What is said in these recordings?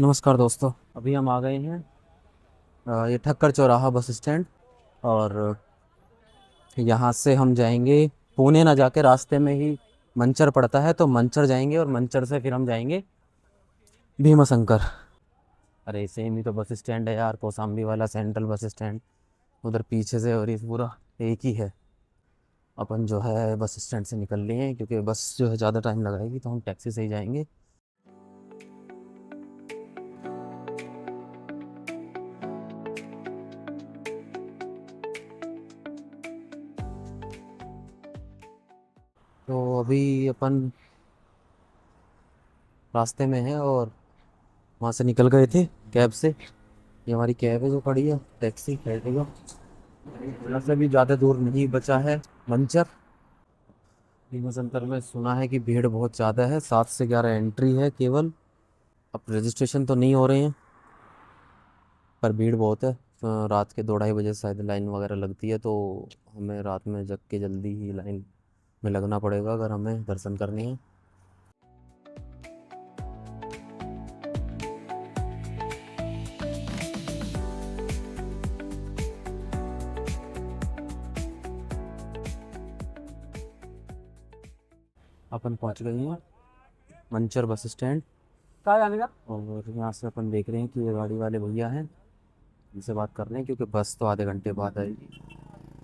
नमस्कार दोस्तों, अभी हम आ गए हैं ये ठक्कर चौराहा बस स्टैंड। और यहाँ से हम जाएंगे पुणे ना जाके रास्ते में ही मंचर पड़ता है, तो मंचर जाएंगे और मंचर से फिर हम जाएंगे भीमा शंकर। अरे सेम ही तो बस स्टैंड है यार, कौसाम्बी वाला सेंट्रल बस स्टैंड उधर पीछे से, और ये पूरा एक ही है। अपन जो है बस स्टैंड से निकल लिए हैं क्योंकि बस जो है ज़्यादा टाइम लगाएगी, तो हम टैक्सी से ही जाएंगे। तो अभी अपन रास्ते में हैं और वहाँ से निकल गए थे कैब से। ये हमारी कैब है जो खड़ी है, टैक्सी बैठेगा। यहाँ से भी ज़्यादा दूर नहीं बचा है मंचर। भीमा शंकर में सुना है कि भीड़ बहुत ज़्यादा है, 7 से 11 एंट्री है केवल। अब रजिस्ट्रेशन तो नहीं हो रहे हैं पर भीड़ बहुत है। रात के 2-2:30 बजे शायद लाइन वगैरह लगती है, तो हमें रात में जग के जल्दी ही लाइन में लगना पड़ेगा अगर हमें दर्शन करने हैं। अपन पहुंच गए हैं मंचर बस स्टैंड। कहाँ जाने का? और यहाँ से अपन देख रहे हैं कि ये गाड़ी वाले भैया हैं, इनसे बात कर रहे हैं क्योंकि बस तो आधे घंटे बाद आएगी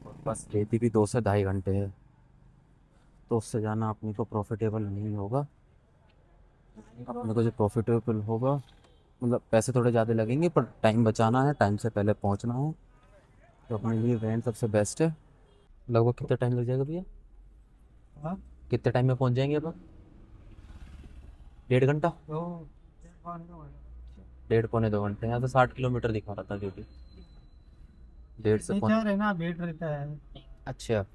और बस लेती भी 2 से ढाई घंटे है, तो उससे जाना अपने को प्रॉफिटेबल नहीं होगा। अपने को जो प्रॉफिटेबल होगा, मतलब पैसे थोड़े ज़्यादा लगेंगे पर टाइम बचाना है, टाइम से पहले पहुंचना है, तो अपने लिए वैन सबसे बेस्ट है। लगभग कितना टाइम लग जाएगा भैया? हाँ, कितने टाइम में पहुंच जाएंगे अपन? 1.5 घंटा? 1.5 पौने 2 घंटे। यहाँ तो 60 किलोमीटर दिखा रहा था क्योंकि 1.5 से 5। है ना, वेट रहता है। अच्छा।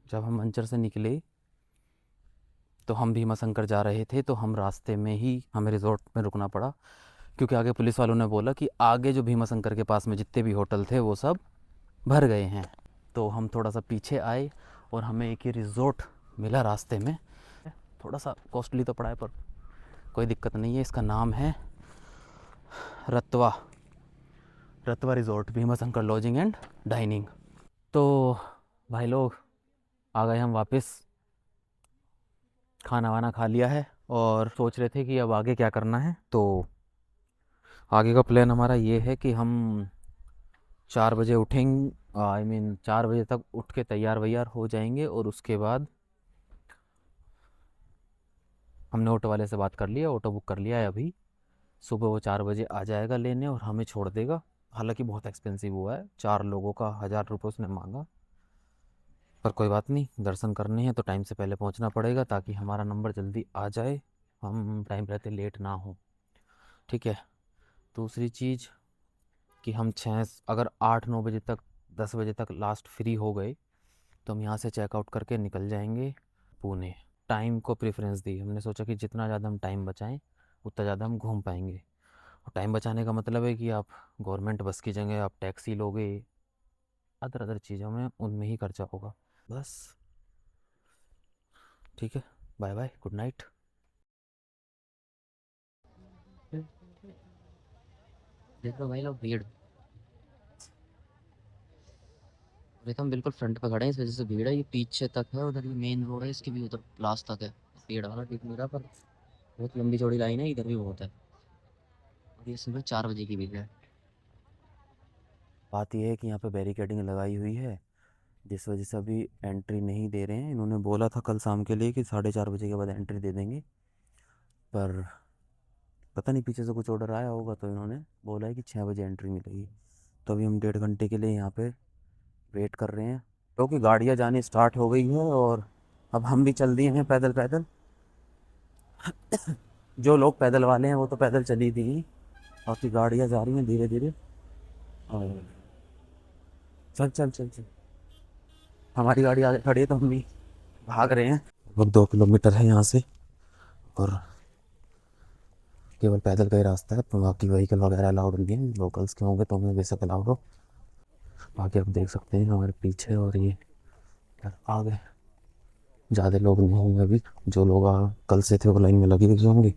जब हम मंचर से निकले तो हम भीमा शंकर जा रहे थे, तो हम रास्ते में ही हमें रिजॉर्ट में रुकना पड़ा क्योंकि आगे पुलिस वालों ने बोला कि आगे जो भीमा शंकर के पास में जितने भी होटल थे वो सब भर गए हैं। तो हम थोड़ा सा पीछे आए और हमें एक ही रिजॉर्ट मिला रास्ते में। थोड़ा सा कॉस्टली तो पड़ा है पर कोई दिक्कत नहीं है। इसका नाम है Ratwa Ratwa resort, Bhima Shankar lodging and dining. तो भाई लोग आ गए हम वापस, खाना वाना खा लिया है और सोच रहे थे कि अब आगे क्या करना है। तो आगे का प्लान हमारा ये है कि हम 4 बजे उठेंगे, आई मीन 4 बजे तक उठ के तैयार वैयार हो जाएंगे और उसके बाद हमने ऑटो वाले से बात कर लिया, ऑटो बुक कर लिया है अभी। सुबह वो 4 बजे आ जाएगा लेने और हमें छोड़ देगा। हालांकि बहुत एक्सपेंसिव हुआ है, 4 लोगों का 1,000 रुपये उसने मांगा, पर कोई बात नहीं, दर्शन करने हैं तो टाइम से पहले पहुंचना पड़ेगा ताकि हमारा नंबर जल्दी आ जाए, हम टाइम रहते लेट ना हो। ठीक है। दूसरी चीज़ कि हम अगर 8-9 बजे तक, 10 बजे तक लास्ट फ्री हो गए तो हम यहाँ से चेकआउट करके निकल जाएंगे पुणे। टाइम को प्रेफरेंस दी, हमने सोचा कि जितना ज़्यादा हम टाइम बचाएं उतना ज़्यादा हम घूम पाएंगे। और टाइम बचाने का मतलब है कि आप गवर्नमेंट बस की जगह आप टैक्सी लोगे, अदर अदर चीज़ों में उनमें ही खर्चा होगा। बस ठीक है, बाय बाय, गुड नाइट। देख लो भाई लोग भीड़, अरे तो हम बिल्कुल फ्रंट पे खड़े हैं, इस वजह से भीड़ है। ये पीछे तक है, उधर ये मेन रोड है, इसके भी उधर लास्ट तक है। भीड़ वाला दिख नहीं रहा पर बहुत लंबी चौड़ी लाइन है, इधर भी बहुत है। और ये सुबह 4 बजे की भीड़ है। बात यह है कि यहाँ पे बैरिकेडिंग लगाई हुई है, जिस वजह से अभी एंट्री नहीं दे रहे हैं। इन्होंने बोला था कल शाम के लिए कि 4:30 बजे के बाद एंट्री दे देंगे, पर पता नहीं पीछे से कुछ ऑर्डर आया होगा, तो इन्होंने बोला है कि 6 बजे एंट्री मिलेगी। तो अभी हम 1.5 घंटे के लिए यहाँ पे वेट कर रहे हैं क्योंकि गाड़ियाँ जानी स्टार्ट हो गई हैं और अब हम भी चल दिए हैं पैदल पैदल। जो लोग पैदल वाले हैं वो तो पैदल चली दी, बाकी गाड़ियाँ जा रही हैं धीरे धीरे। और चल चल चल चल, हमारी गाड़ी आगे खड़ी है तो हम भी भाग रहे हैं। लगभग 2 किलोमीटर है यहाँ से और केवल पैदल का ही रास्ता है, तो बाकी व्हीकल वगैरह अलाउड नहीं है। लोकल्स के होंगे तो उन्हें बेशक अलाउड हो, बाकी आप देख सकते हैं हमारे पीछे, और ये यार आगे ज़्यादा लोग नहीं होंगे अभी। जो लोग कल से थे वो लाइन में लगे हुए होंगे,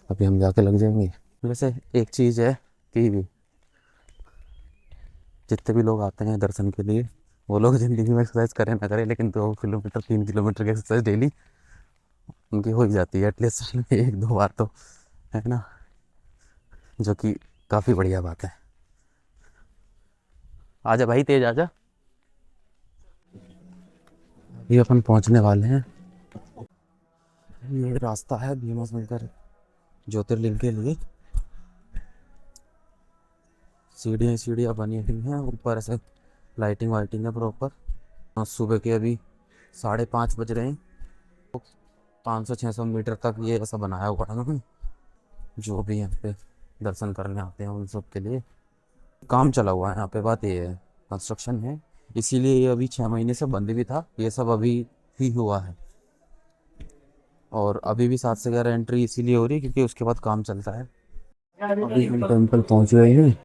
अभी हम जाके लग जाएंगे। वैसे एक चीज़ है कि जितने भी लोग आते हैं दर्शन के लिए, वो लोग ज़िंदगी में एक्सरसाइज करें ना करें, लेकिन 2 किलोमीटर 3 किलोमीटर की एक्सरसाइज डेली उनकी हो ही जाती है एटलीस्ट साल में 1-2 बार तो, है ना, जो कि काफ़ी बढ़िया बात है। आजा भाई तेज आजा। ये अपन पहुंचने वाले हैं। ये रास्ता है भीमा शंकर ज्योतिर्लिंग के लिए। सीढ़ियाँ सीढ़ियाँ बनी हुई हैं ऊपर, ऐसे लाइटिंग वाइटिंग है प्रॉपर। सुबह के अभी 5:30 बज रहे हैं। 500-600 मीटर तक ये ऐसा बनाया हुआ है उन्होंने, जो भी यहाँ पे दर्शन करने आते हैं उन सब के लिए। काम चला हुआ है यहाँ पे, बात ये है, कंस्ट्रक्शन है, इसीलिए ये अभी 6 महीने से बंद भी था। ये सब अभी ही हुआ है, और अभी भी 7 से 11 एंट्री इसीलिए हो रही है क्योंकि उसके बाद काम चलता है। अभी हम टेम्पल पहुँच गए हैं।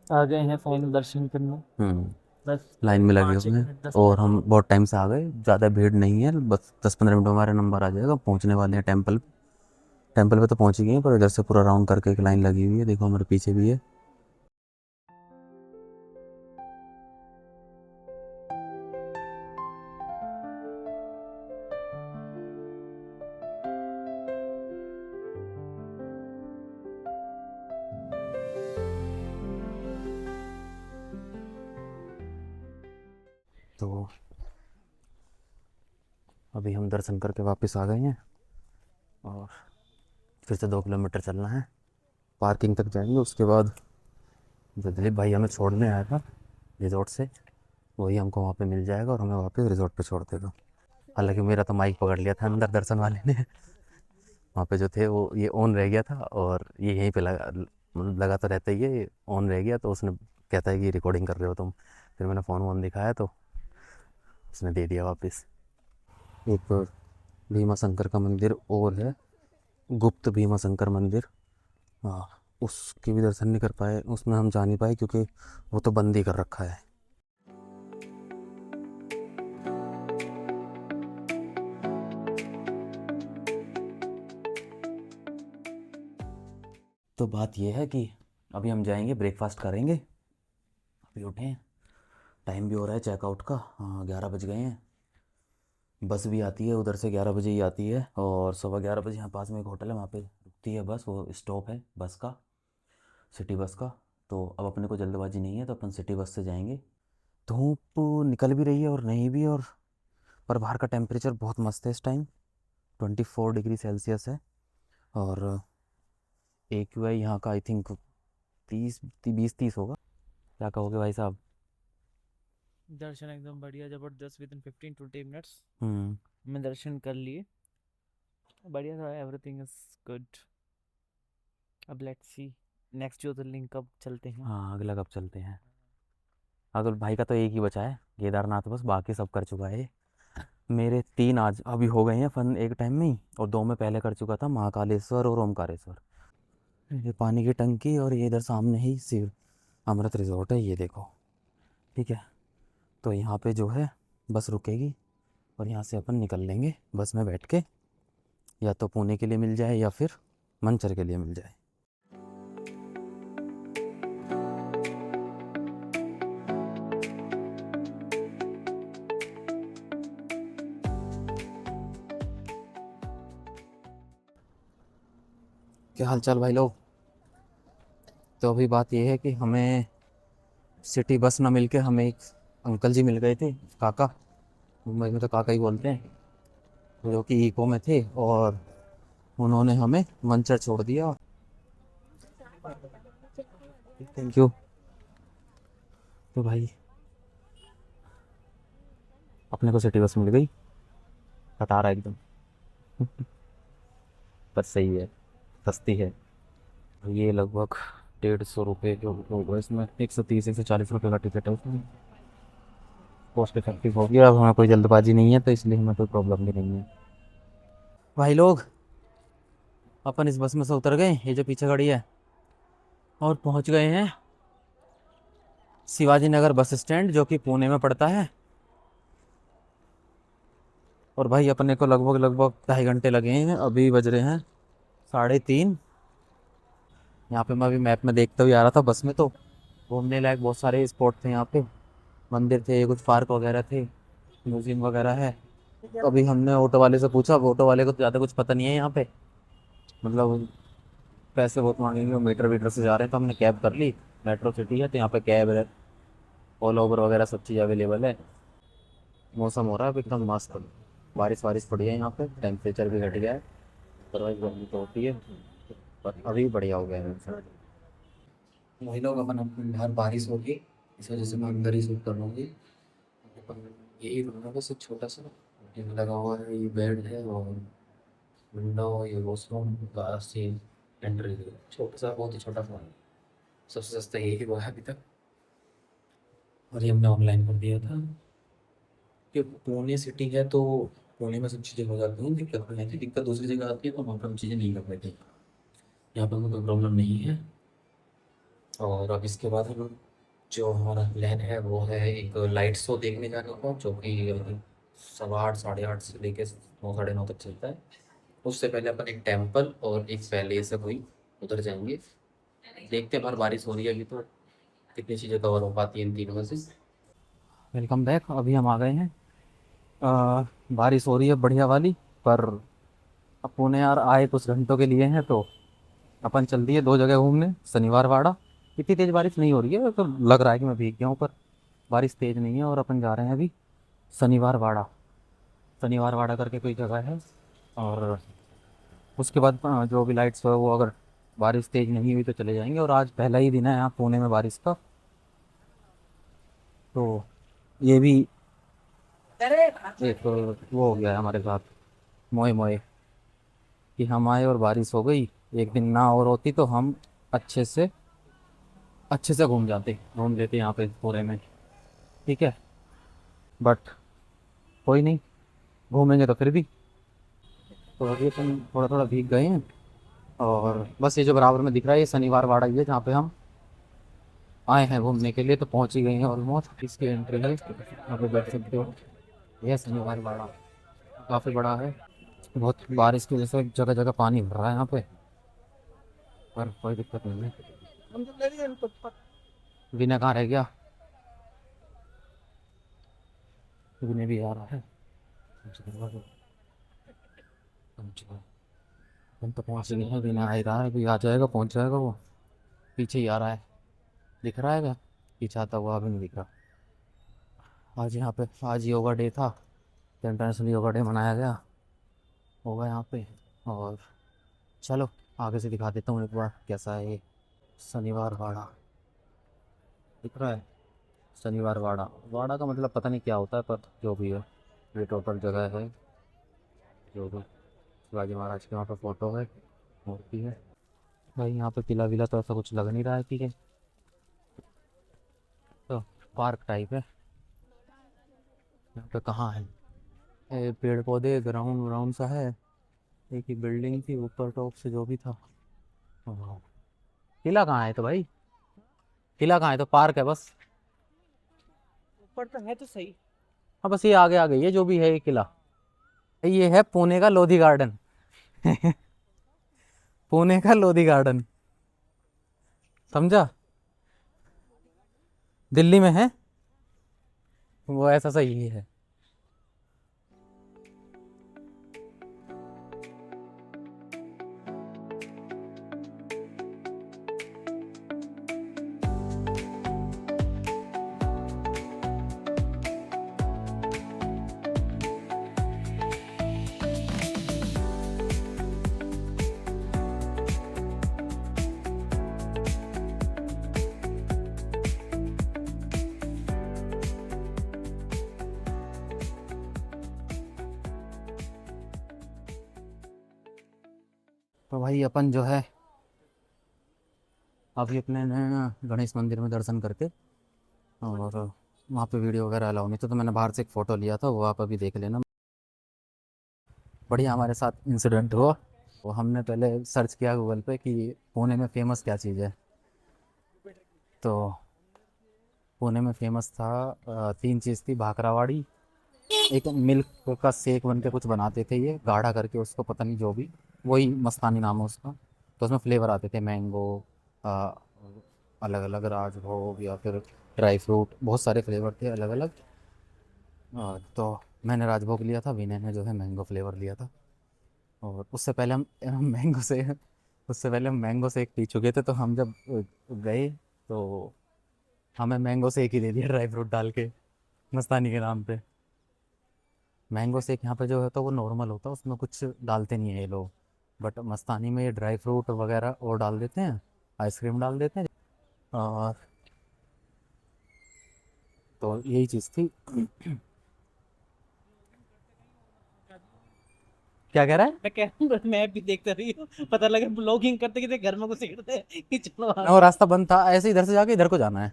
आ गए हैं फाइनल दर्शन करने। बस लाइन में लगे 5 हुए एक हैं, मिनट 10 और मिनट हम बहुत टाइम से आ गए, ज़्यादा भीड़ नहीं है, बस 10-15 मिनट में हमारा नंबर आ जाएगा। पहुँचने वाले हैं टेम्पल। टेम्पल पे तो पहुँच ही गए हैं, पर इधर से पूरा राउंड करके एक लाइन लगी हुई है, देखो हमारे पीछे भी है। तो अभी हम दर्शन करके वापस आ गए हैं, और फिर से 2 किलोमीटर चलना है, पार्किंग तक जाएंगे। उसके बाद जो दिलीप भाई हमें छोड़ने आया था रिजॉर्ट से, वही हमको वहाँ पे मिल जाएगा और हमें वापस रिजॉर्ट पे छोड़ देगा। हालांकि मेरा तो माइक पकड़ लिया था अंदर दर्शन वाले ने, वहाँ पे जो थे वो ये ऑन रह गया था, और ये यहीं पे लगा, मतलब लगा तो रहता ही है, ये ऑन रह गया, तो उसने कहता है कि रिकॉर्डिंग कर रहे हो तुम। फिर मैंने फ़ोन वोन दिखाया तो उसने दे दिया वापस। एक भीमा शंकर का मंदिर और है, गुप्त भीमा शंकर मंदिर। हाँ, उसके भी दर्शन नहीं कर पाए, उसमें हम जा नहीं पाए क्योंकि वो तो बंद ही कर रखा है। तो बात ये है कि अभी हम जाएंगे, ब्रेकफास्ट करेंगे। अभी उठे हैं, टाइम भी हो रहा है चेकआउट का, हाँ 11 बज गए हैं। बस भी आती है उधर से 11 बजे ही आती है, और 11:15 बजे यहाँ पास में एक होटल है, वहाँ पे रुकती है बस, वो स्टॉप है बस का, सिटी बस का। तो अब अपने को जल्दबाजी नहीं है, तो अपन सिटी बस से जाएंगे। धूप निकल भी रही है और नहीं भी, और पर बाहर का टेम्परेचर बहुत मस्त है इस टाइम, 24 डिग्री सेल्सियस है। और AQI यहाँ का आई थिंक 20-30 होगा। क्या कहोगे भाई साहब? दर्शन एकदम बढ़िया जबरदस्त, विद इन 15-20 मिनट्स हम्म। में दर्शन कर लिए। बढ़िया था, एवरीथिंग इज गुड। अब लेट्स सी नेक्स्ट ज्योतिर्लिंग कब चलते हैं। हाँ, अगला कब चलते हैं? अगर भाई का तो एक ही बचा है केदारनाथ, बस बाकी सब कर चुका है। मेरे 3 आज अभी हो गए हैं फन एक टाइम में ही, और 2 में पहले कर चुका था, महाकालेश्वर और ओमकारेश्वर। ये पानी की टंकी, और ये इधर सामने ही शिव अमृत रिजॉर्ट है, ये देखो। ठीक है, तो यहाँ पे जो है बस रुकेगी, और यहाँ से अपन निकल लेंगे बस में बैठ के, या तो पुणे के लिए मिल जाए या फिर मंचर के लिए मिल जाए। क्या हाल चाल भाई लोग? तो अभी बात यह है कि हमें सिटी बस ना मिलके हमें एक अंकल जी मिल गए थे, काका, मुंबई में तो काका ही बोलते हैं, जो कि इको में थे, और उन्होंने हमें मंचर छोड़ दिया। Thank you. तो भाई अपने को सिटी बस मिल गई, कतार एकदम पर सही है, सस्ती है। ये लगभग 150 रुपये जो होगा इसमें, 130-140 रुपये का टिकट है उसमें। कॉस्ट इफेक्टिव होगी। अब हमें कोई जल्दबाजी नहीं है तो इसलिए हमें कोई प्रॉब्लम भी नहीं है। भाई लोग, अपन इस बस में से उतर गए, ये जो पीछे खड़ी है, और पहुंच गए हैं शिवाजी नगर बस स्टैंड, जो कि पुणे में पड़ता है। और भाई अपने को लगभग लगभग 2.5 घंटे लगे हैं। अभी बज रहे हैं 3:30। यहाँ पे मैं अभी मैप में देखते हुए आ रहा था बस में, तो घूमने लायक बहुत सारे स्पॉट थे यहाँ पे। मंदिर थे, कुछ पार्क वगैरह थे, म्यूजियम वगैरह है। तो अभी हमने ऑटो वाले से पूछा, अब ऑटो वाले को तो ज़्यादा कुछ पता नहीं है यहाँ पे, मतलब पैसे बहुत मांगेंगे, वो मीटर वीटर से जा रहे हैं। तो हमने कैब कर ली, मेट्रो सिटी है तो यहाँ पे कैब है, ओला उबर वगैरह सब चीज़ अवेलेबल है। मौसम हो रहा है अब एकदम मस्त, बारिश वारिश पड़ी है यहाँ पे, टेम्परेचर भी घट गया है। अदरवाइज गर्मी तो होती है, पर अभी बढ़िया हो गया है मौसम। वही लोग अपन अपने बाहर बारिश होगी, इस वजह से मैं अंदर ही शूट कर लूँगी। अपन यही रूम है बस, एक छोटा सा टीवी लगा हुआ है, ये बेड है, और विंडो, ये वॉशरूम का सीन, एंट्री, छोटा सा, बहुत ही छोटा सा, सबसे सस्ता यही हुआ है अभी तक। और ये हमने ऑनलाइन कर दिया था, कि पुणे सिटी है तो पुणे में सब चीज़ें हो जाती हैं, दिक्कत नहीं आती। दिक्कत दूसरी जगह आती है तो वहाँ पर हम चीज़ें नहीं कर पाते। यहाँ पर हमें कोई प्रॉब्लम नहीं है। और अब इसके बाद हम, जो हमारा प्लान है वो है एक लाइट शो देखने जाने का, जो कि 8:15 8:30 से लेके 9 9:30 तक चलता है। उससे पहले अपन एक टेम्पल और एक पैलेस है कोई, उधर जाएंगे। देखते हैं, बाहर बारिश हो रही है अभी, तो कितनी चीज़ें कवर हो पाती हैं इन तीनों में से। Welcome back. अभी हम आ गए हैं, बारिश हो रही है बढ़िया वाली, पर अब पुणे यार आए कुछ घंटों के लिए हैं, तो अपन चल दिए 2 जगह घूमने। शनिवार वाड़ा, इतनी तेज़ बारिश नहीं हो रही है, तो लग रहा है कि मैं भीग गया हूँ, पर बारिश तेज़ नहीं है। और अपन जा रहे हैं अभी शनिवार वाड़ा। शनिवार वाड़ा करके कोई जगह है। और उसके बाद जो भी लाइट्स हो, वो अगर बारिश तेज़ नहीं हुई तो चले जाएंगे। और आज पहला ही दिन है यहाँ पुणे में बारिश का, तो ये भी एक वो हो गया है हमारे साथ, मोए मोए, कि हम आए और बारिश हो गई। एक दिन ना और होती तो हम अच्छे से घूम जाते, घूम लेते यहाँ पे पूरे में, ठीक है। बट कोई नहीं, घूमेंगे तो फिर भी। तो अभी अपन थोड़ा थोड़ा भीग गए हैं। और बस ये जो बराबर में दिख रहा है, ये शनिवार वाड़ा ही है जहाँ पे हम आए हैं घूमने के लिए। तो पहुँच ही गए हैं ऑलमोस्ट, इसकी एंट्री है, यहाँ पे बैठ सकते हो। यह शनिवार वाड़ा काफ़ी बड़ा है। बहुत बारिश की वजह से जगह जगह पानी भर रहा है यहाँ पे, पर कोई दिक्कत नहीं है। विनय कहाँ रह गया? विनय भी आ रहा है। हम तो पहुँच गए हैं, विनय आ ही रहा है, अभी आ जाएगा, पहुँच जाएगा वो। पीछे ही आ रहा है, दिख रहा है क्या? पीछे आता हुआ अभी नहीं दिख रहा। आज यहाँ पे, आज योगा डे था, तो इंटरनेशनल योगा डे मनाया गया होगा यहाँ पे। और चलो आगे से दिखा देता हूँ एक बार कैसा है ये शनिवार वाड़ा। दिख रहा है शनिवार वाड़ा, वाड़ा का मतलब पता नहीं क्या होता है, पर जो भी है, ये टोटल जगह है। जो भी शिवाजी महाराज के वहाँ पे फ़ोटो है, मूर्ति है। भाई यहाँ पे किला विला तो ऐसा कुछ लग नहीं रहा है कि है, तो पार्क टाइप है। यहाँ पे कहाँ है, पेड़ पौधे, ग्राउंड व्राउंड सा है। एक ही बिल्डिंग थी ऊपर टॉप से जो भी था। हाँ। किला कहाँ है तो भाई, किला कहाँ है, तो पार्क है बस। ऊपर तो है तो सही। हाँ बस ये आगे आ गई है जो भी है ये किला। ये है पुणे का लोधी गार्डन। पुणे का लोधी गार्डन, समझा? दिल्ली में है वो, ऐसा सही है। तो भाई अपन जो है अभी अपने ने गणेश मंदिर में दर्शन करके और वहाँ पे वीडियो वगैरह अलाउ नहीं था, तो मैंने बाहर से एक फ़ोटो लिया था, वो आप अभी देख लेना। बढ़िया हमारे साथ इंसिडेंट हुआ। वो हमने पहले सर्च किया गूगल पे कि पुणे में फ़ेमस क्या चीज़ है। तो पुणे में फ़ेमस था, 3 चीज़ थी। भाकरावाड़ी, एक मिल्क का शेक बन के कुछ बनाते थे ये गाढ़ा करके, उसको पता नहीं जो भी, वही मस्तानी नाम है उसका। तो उसमें फ्लेवर आते थे मैंगो, अलग अलग राजभोग या फिर ड्राई फ्रूट, बहुत सारे फ्लेवर थे अलग अलग। तो मैंने राजभोग लिया था, विनय ने जो है मैंगो फ्लेवर लिया था। और उससे पहले हम मैंगो से उससे पहले हम मैंगो शेक पी चुके थे। तो हम जब गए तो हमें मैंगो शेक ही दे दिया ड्राई फ्रूट डाल के, मस्तानी के नाम पे। मैंगो शेक यहाँ पे जो है तो वो नॉर्मल होता है, उसमें कुछ डालते नहीं है ये लोग। बट मस्तानी में ये ड्राई फ्रूट वगैरह और डाल देते हैं, आइसक्रीम डाल देते हैं। और तो यही चीज़ थी। क्या कह रहा है? मैं कह रहा हूँ मैं भी देखता रही हूँ, पता लगा ब्लॉगिंग करते करते घर में घुस गए कि चलो ना वो रास्ता बंद था, ऐसे इधर से जाके इधर को जाना है।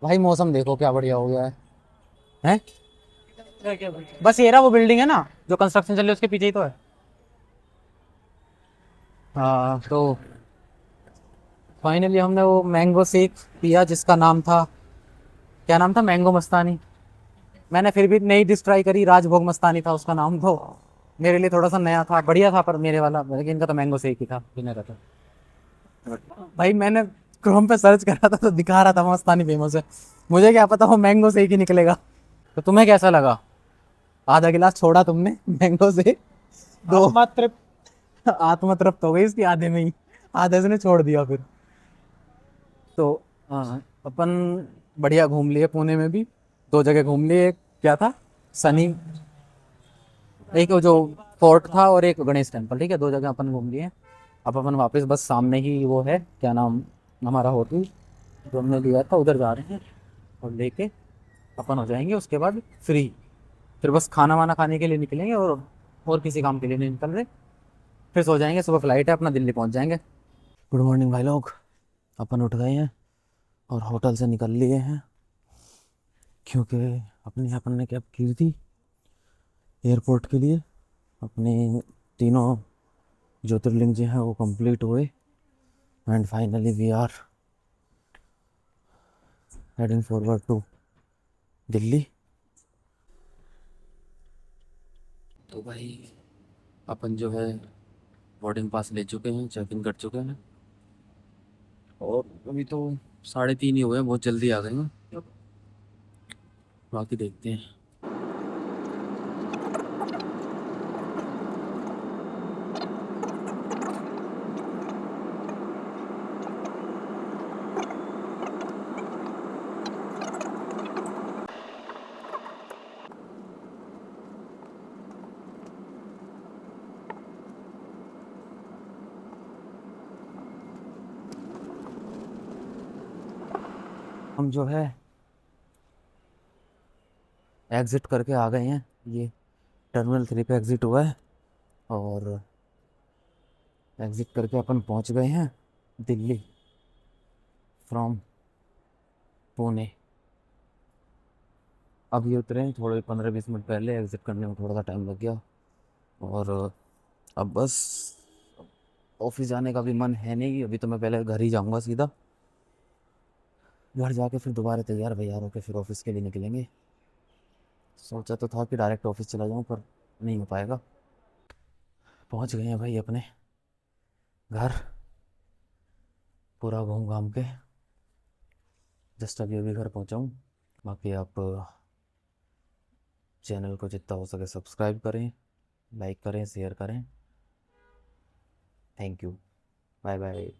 भाई मौसम देखो क्या बढ़िया हो गया है, हैं? क्या बस ये रहा वो बिल्डिंग है ना जो कंस्ट्रक्शन चल रही है, उसके पीछे ही तो है। हाँ तो फाइनली हमने वो मैंगो शेक पिया जिसका नाम था, क्या नाम था, मैंगो मस्तानी। मैंने फिर भी नई डिश ट्राई करी, राजभोग मस्तानी था उसका नाम। तो मेरे लिए थोड़ा सा नया था, बढ़िया था पर मेरे वाला, लेकिन इनका तो मैंगो शेक ही था, बिना रहता। भाई मैंने क्रोम पे सर्च करा था तो दिखा रहा था मस्तानी फेमस है, मुझे क्या पता वो मैंगो शेक ही निकलेगा। तो तुम्हें कैसा लगा? आधा गिलास छोड़ा तुमने मैंगो से, दो आत्मा तृप्त। आत्मा तृप्त हो गई इसकी आधे में ही, आधे से ने छोड़ दिया फिर। तो हाँ, अपन बढ़िया घूम लिए पुणे में भी, 2 जगह घूम लिए। एक क्या था, सनी, एक वो जो फोर्ट था, और एक गणेश टेम्पल, ठीक है, 2 जगह अपन घूम लिए। अब अपन वापस बस सामने ही वो है, क्या नाम, हमारा होटल जो हमने लिया था, उधर जा रहे हैं। और लेके अपन हो जाएंगे उसके बाद फ्री। फिर बस खाना वाना खाने के लिए निकलेंगे, और किसी काम के लिए नहीं निकल रहे। फिर सो जाएंगे, सुबह फ्लाइट है अपना, दिल्ली पहुंच जाएंगे। गुड मॉर्निंग भाई लोग, अपन उठ गए हैं और होटल से निकल लिए हैं, क्योंकि अपन ने कैब की थी एयरपोर्ट के लिए। अपने तीनों ज्योतिर्लिंग जो हैं वो कंप्लीट हुए, and finally we are heading forward to Delhi. तो भाई अपन जो है बोर्डिंग पास ले चुके हैं, चेक इन कर चुके हैं, और अभी तो 3:30 ही हुए हैं, बहुत जल्दी आ गए हैं। बाकी देखते हैं। हम जो है एग्ज़िट करके आ गए हैं, ये टर्मिनल 3 पे एग्ज़िट हुआ है, और एग्ज़िट करके अपन पहुंच गए हैं दिल्ली फ्रॉम पुणे। अब ये उतरे हैं, थोड़े 15-20 मिनट पहले, एग्ज़िट करने में थोड़ा सा टाइम लग गया। और अब बस ऑफिस जाने का भी मन है नहीं, अभी तो मैं पहले घर ही जाऊंगा सीधा। घर जाके फिर दोबारा तैयार वैयार होकर फिर ऑफिस के लिए निकलेंगे। सोचा तो था कि डायरेक्ट ऑफिस चला जाऊं, पर नहीं हो पाएगा। पहुंच गए हैं भाई अपने घर, पूरा घूम घाम के जस्ट अभी अभी घर पहुंचा हूं। बाकी आप चैनल को जितना हो सके सब्सक्राइब करें, लाइक करें, शेयर करें। Thank you, bye bye.